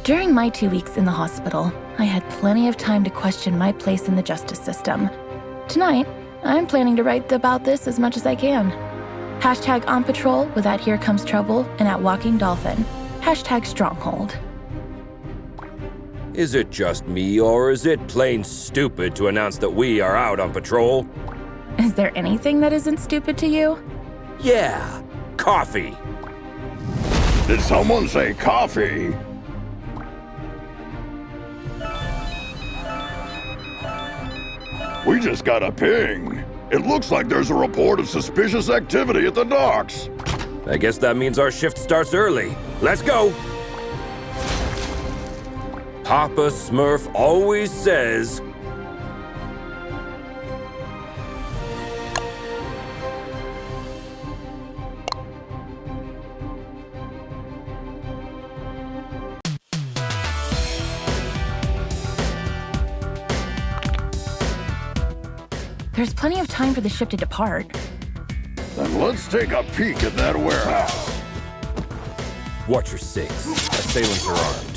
During my 2 weeks in the hospital, I had plenty of time to question my place in the justice system. Tonight, I'm planning to write about this as much as I can. Hashtag on patrol with at Here Comes Trouble and at Walking Dolphin. Hashtag Stronghold. Is it just me, or is it plain stupid to announce that we are out on patrol? Is there anything that isn't stupid to you? Yeah, coffee. Did someone say coffee? We just got a ping. It looks like there's a report of suspicious activity at the docks. I guess that means our shift starts early. Let's go! Papa Smurf always says... There's plenty of time for the ship to depart. Then let's take a peek at that warehouse. Watch your six. Assailants are armed.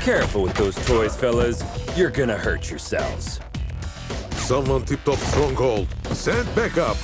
Careful with those toys, fellas. You're gonna hurt yourselves. Someone tipped off Stronghold. Send backup.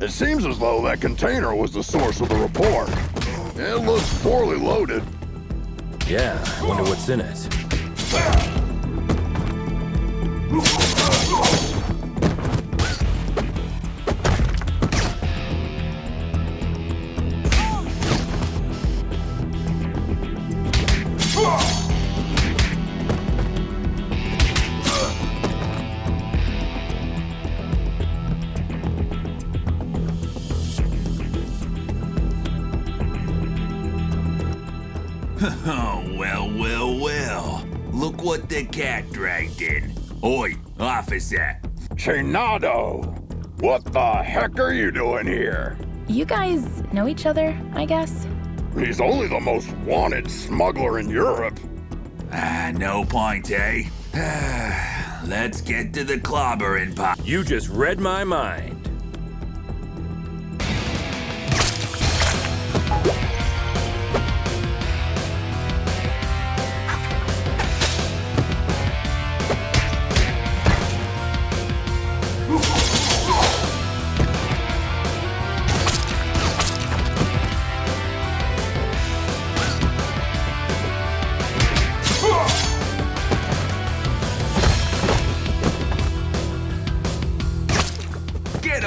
It seems as though that container was the source of the report. It looks poorly loaded. Yeah, I wonder what's in it. Oh, well. Look what the cat dragged in. Oi, officer. Chinado! What the heck are you doing here? You guys know each other, I guess? He's only the most wanted smuggler in Europe. No point, eh? Let's get to the clobbering pot. You just read my mind.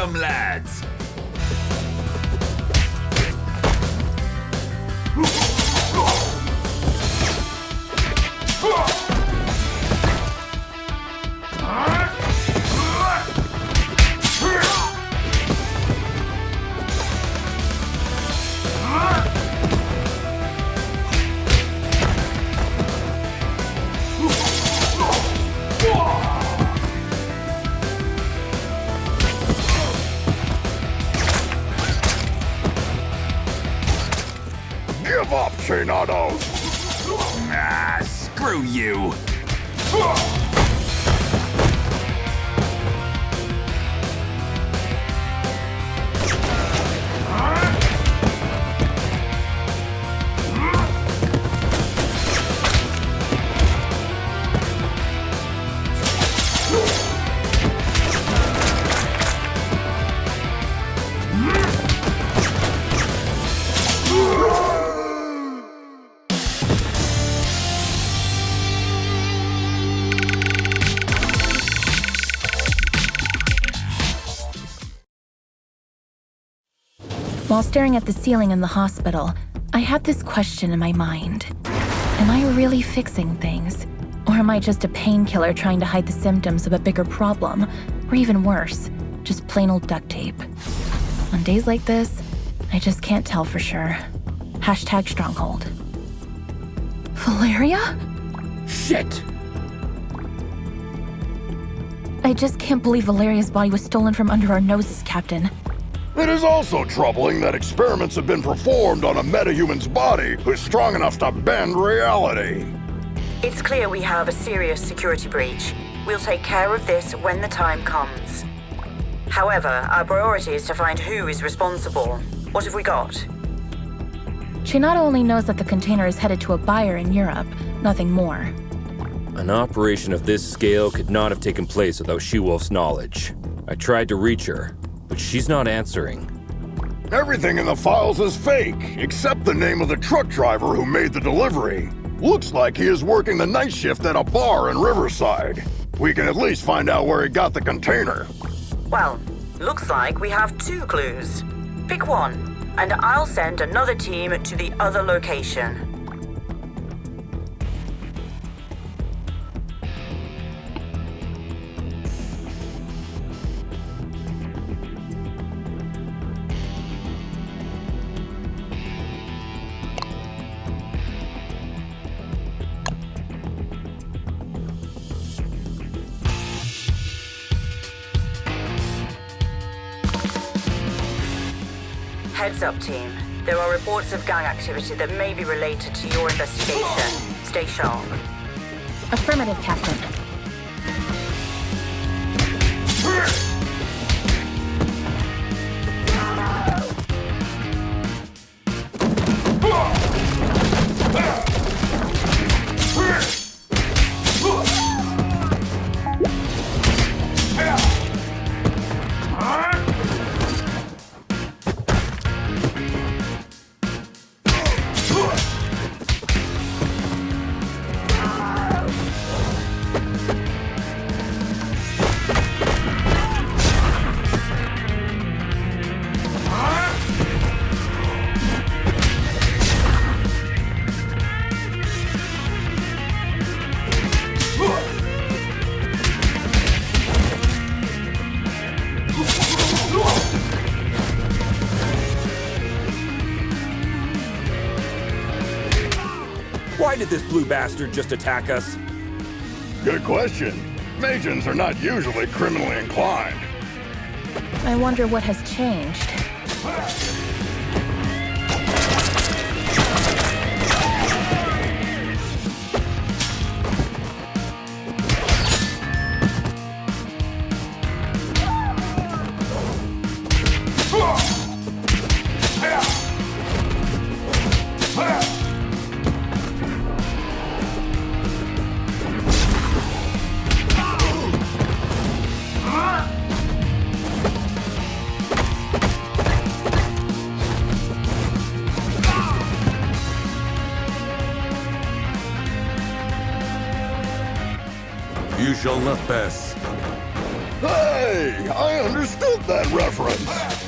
some lads. Give up, Chinado! Ah, screw you. While staring at the ceiling in the hospital, I had this question in my mind. Am I really fixing things? Or am I just a painkiller trying to hide the symptoms of a bigger problem? Or even worse, just plain old duct tape. On days like this, I just can't tell for sure. Hashtag stronghold. Valeria? Shit! I just can't believe Valeria's body was stolen from under our noses, Captain. It is also troubling that experiments have been performed on a metahuman's body who's strong enough to bend reality. It's clear we have a serious security breach. We'll take care of this when the time comes. However, our priority is to find who is responsible. What have we got? Chinado only knows that the container is headed to a buyer in Europe, nothing more. An operation of this scale could not have taken place without She-Wolf's knowledge. I tried to reach her, but she's not answering. Everything in the files is fake, except the name of the truck driver who made the delivery. Looks like he is working the night shift at a bar in Riverside. We can at least find out where he got the container. Well, looks like we have 2 clues. Pick one, and I'll send another team to the other location. Heads up, team. There are reports of gang activity that may be related to your investigation. Stay sharp. Affirmative, Captain. Why did this blue bastard just attack us? Good question. Magians are not usually criminally inclined. I wonder what has changed. You shall not pass. Hey, I understood that reference.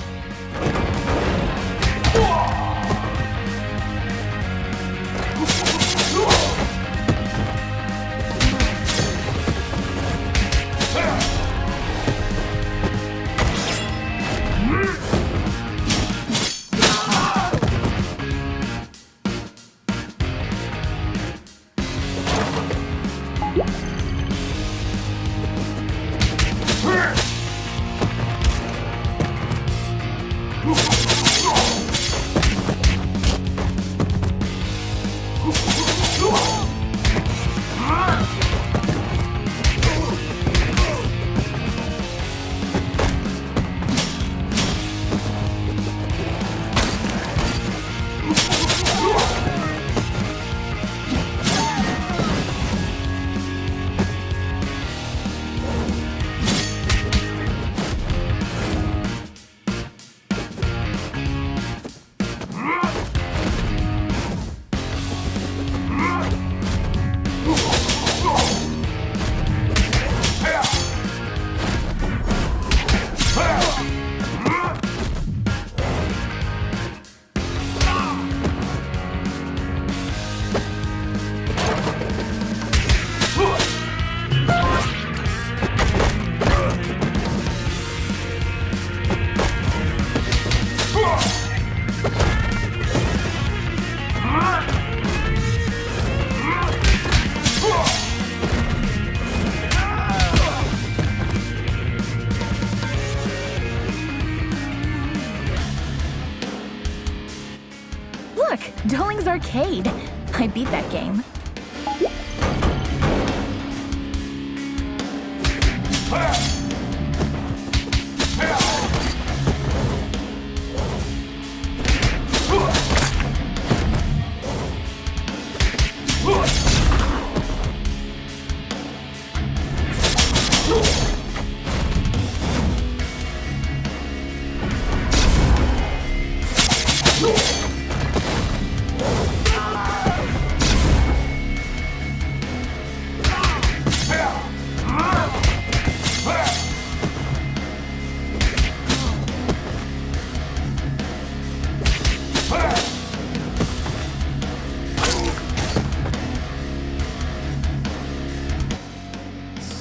Look, Doling's Arcade. I beat that game.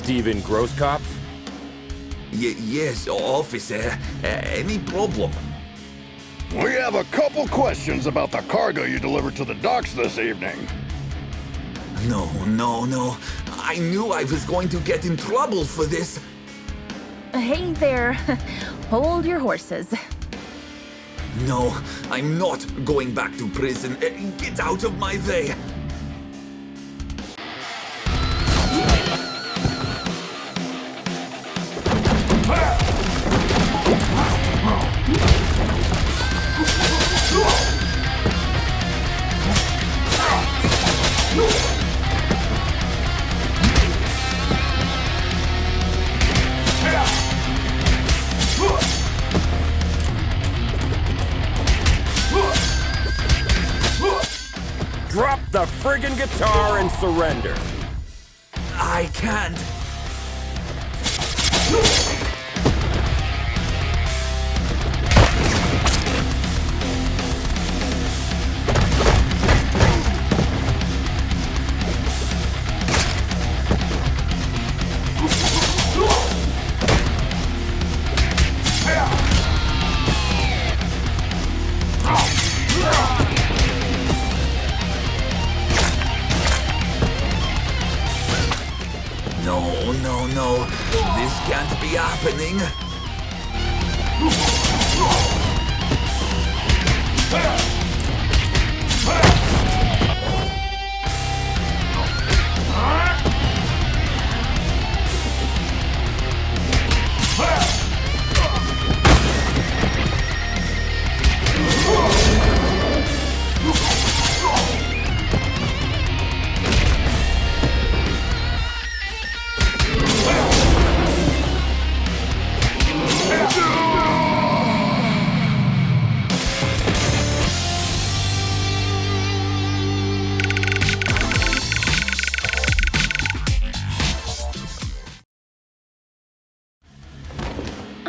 Steven Grosskopf? Yes, officer. Any problem? We have a couple questions about the cargo you delivered to the docks this evening. No. I knew I was going to get in trouble for this. Hey there. Hold your horses. No, I'm not going back to prison. Get out of my way. Drop the friggin' guitar and surrender. I can't. No. This can't be happening.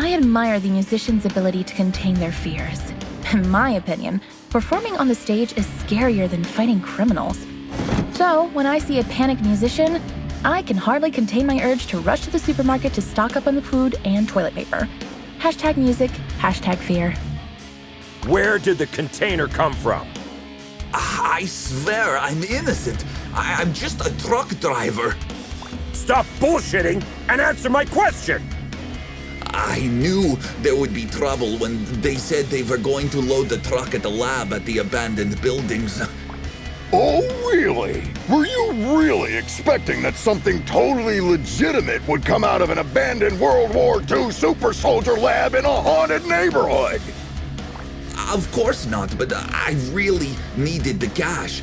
I admire the musician's ability to contain their fears. In my opinion, performing on the stage is scarier than fighting criminals. So, when I see a panicked musician, I can hardly contain my urge to rush to the supermarket to stock up on the food and toilet paper. Hashtag music, hashtag fear. Where did the container come from? I swear I'm innocent. I'm just a truck driver. Stop bullshitting and answer my question! I knew there would be trouble when they said they were going to load the truck at the lab at the abandoned buildings. Oh, really? Were you really expecting that something totally legitimate would come out of an abandoned World War II super soldier lab in a haunted neighborhood? Of course not, but I really needed the cash.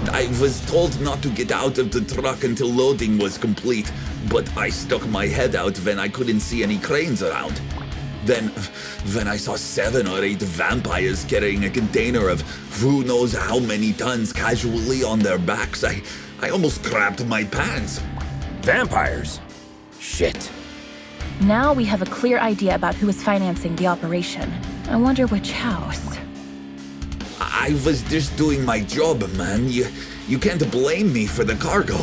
I was told not to get out of the truck until loading was complete, but I stuck my head out when I couldn't see any cranes around. Then, when I saw 7 or 8 vampires carrying a container of who knows how many tons casually on their backs, I almost crapped my pants. Vampires? Shit. Now we have a clear idea about who is financing the operation. I wonder which house. I was just doing my job, man. You can't blame me for the cargo.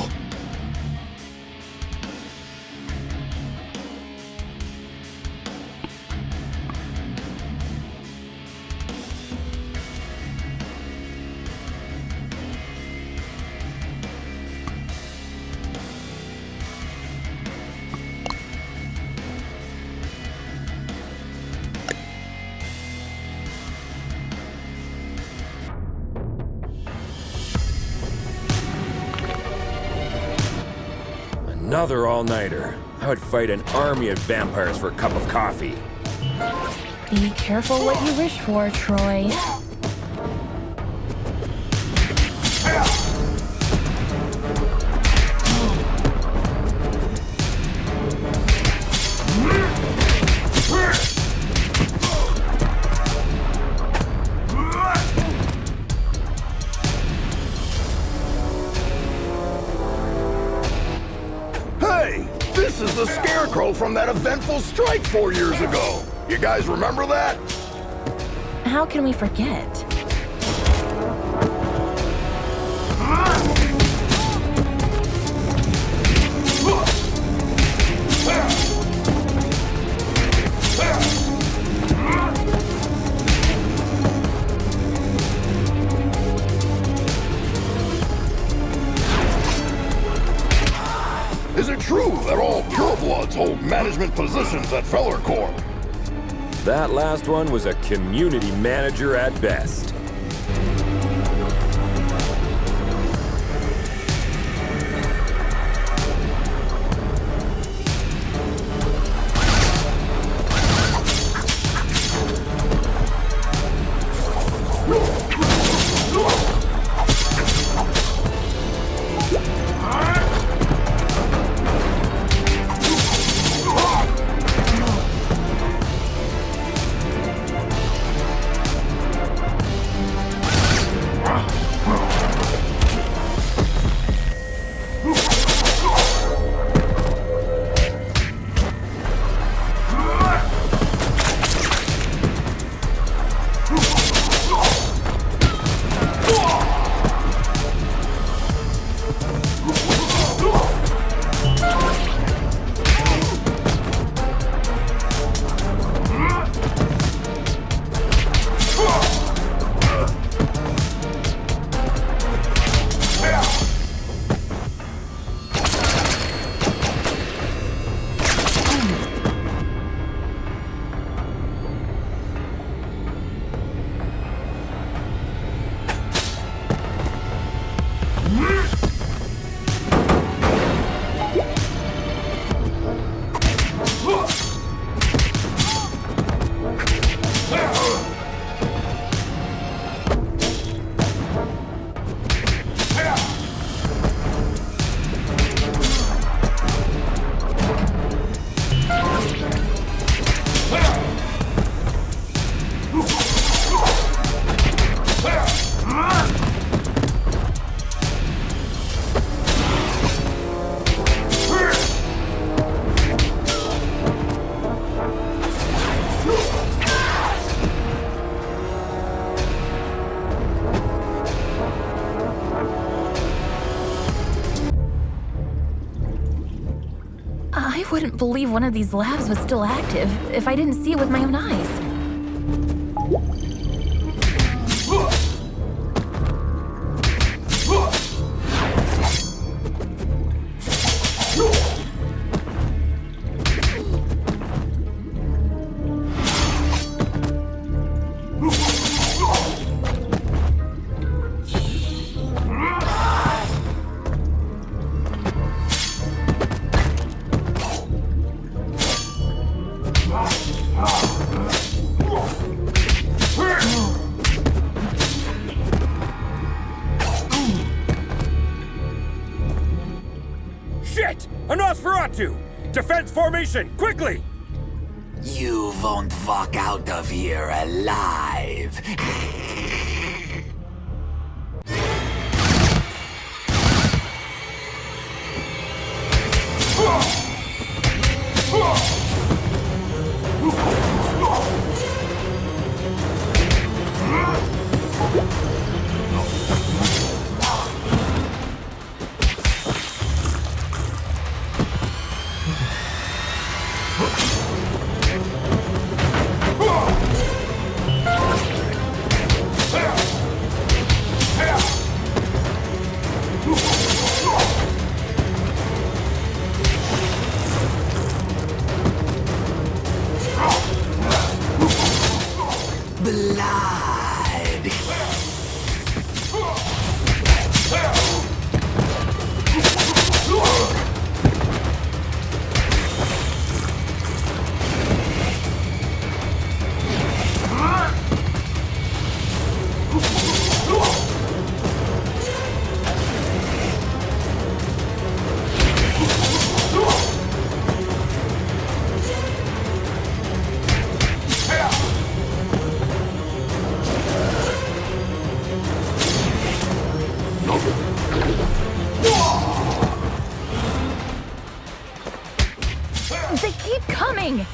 Another all-nighter. I would fight an army of vampires for a cup of coffee. Be careful what you wish for, Troy. Hey, this is the Scarecrow from that eventful strike 4 years ago. You guys remember that? How can we forget? Is it true that all purebloods hold management positions at Feller Corp? That last one was a community manager at best. I wouldn't believe one of these labs was still active if I didn't see it with my own eyes. Shit! A Nosferatu! Defense formation, quickly! You won't walk out of here alive. They keep coming!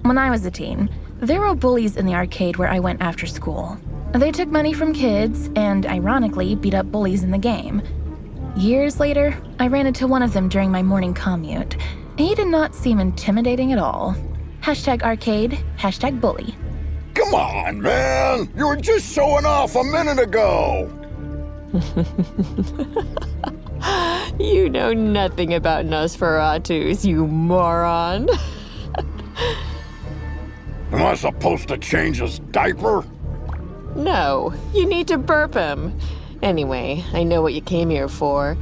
When I was a teen, there were bullies in the arcade where I went after school. They took money from kids and, ironically, beat up bullies in the game. Years later, I ran into one of them during my morning commute. He did not seem intimidating at all. #arcade, #bully. Come on, man! You were just showing off a minute ago! You know nothing about Nosferatus, you moron. Am I supposed to change his diaper? No, you need to burp him. Anyway, I know what you came here for,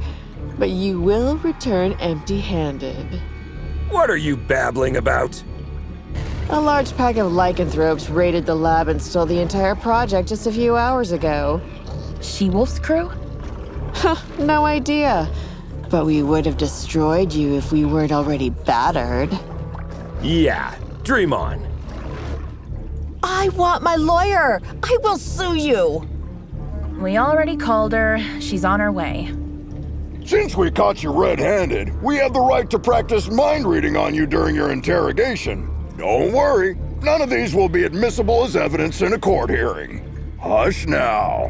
but you will return empty-handed. What are you babbling about? A large pack of lycanthropes raided the lab and stole the entire project just a few hours ago. She-Wolf's crew? No idea. But we would have destroyed you if we weren't already battered. Yeah, dream on. I want my lawyer! I will sue you! We already called her. She's on her way. Since we caught you red-handed, we have the right to practice mind reading on you during your interrogation. Don't worry, none of these will be admissible as evidence in a court hearing. Hush now.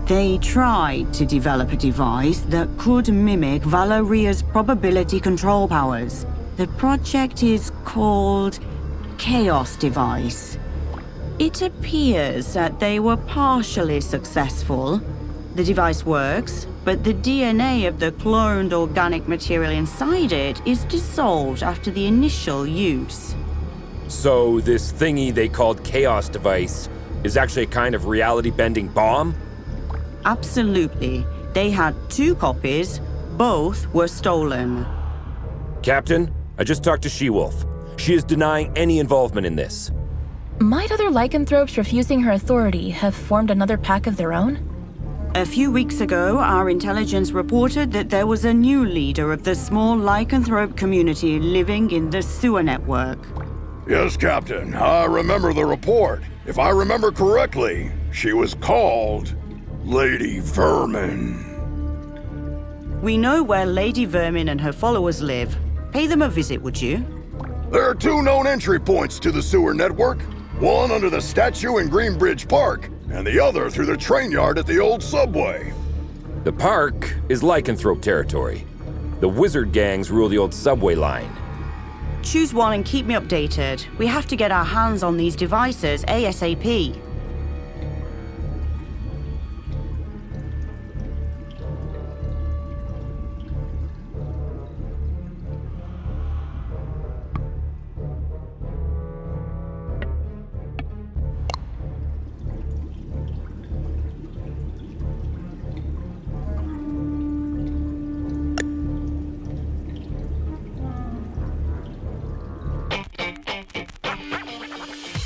They tried to develop a device that could mimic Valeria's probability control powers. The project is called Chaos Device. It appears that they were partially successful, The device works, but the DNA of the cloned organic material inside it is dissolved after the initial use. So this thingy they called Chaos device is actually a kind of reality-bending bomb? Absolutely. They had 2 copies. Both were stolen. Captain, I just talked to She-Wolf. She is denying any involvement in this. Might other lycanthropes refusing her authority have formed another pack of their own? A few weeks ago, our intelligence reported that there was a new leader of the small lycanthrope community living in the sewer network. Yes, Captain. I remember the report. If I remember correctly, she was called Lady Vermin. We know where Lady Vermin and her followers live. Pay them a visit, would you? There are 2 known entry points to the sewer network. One under the statue in Greenbridge Park, and the other through the train yard at the old subway. The park is lycanthrope territory. The wizard gangs rule the old subway line. Choose one and keep me updated. We have to get our hands on these devices ASAP.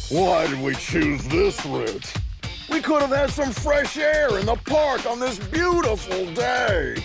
Why did we choose this route? We could have had some fresh air in the park on this beautiful day.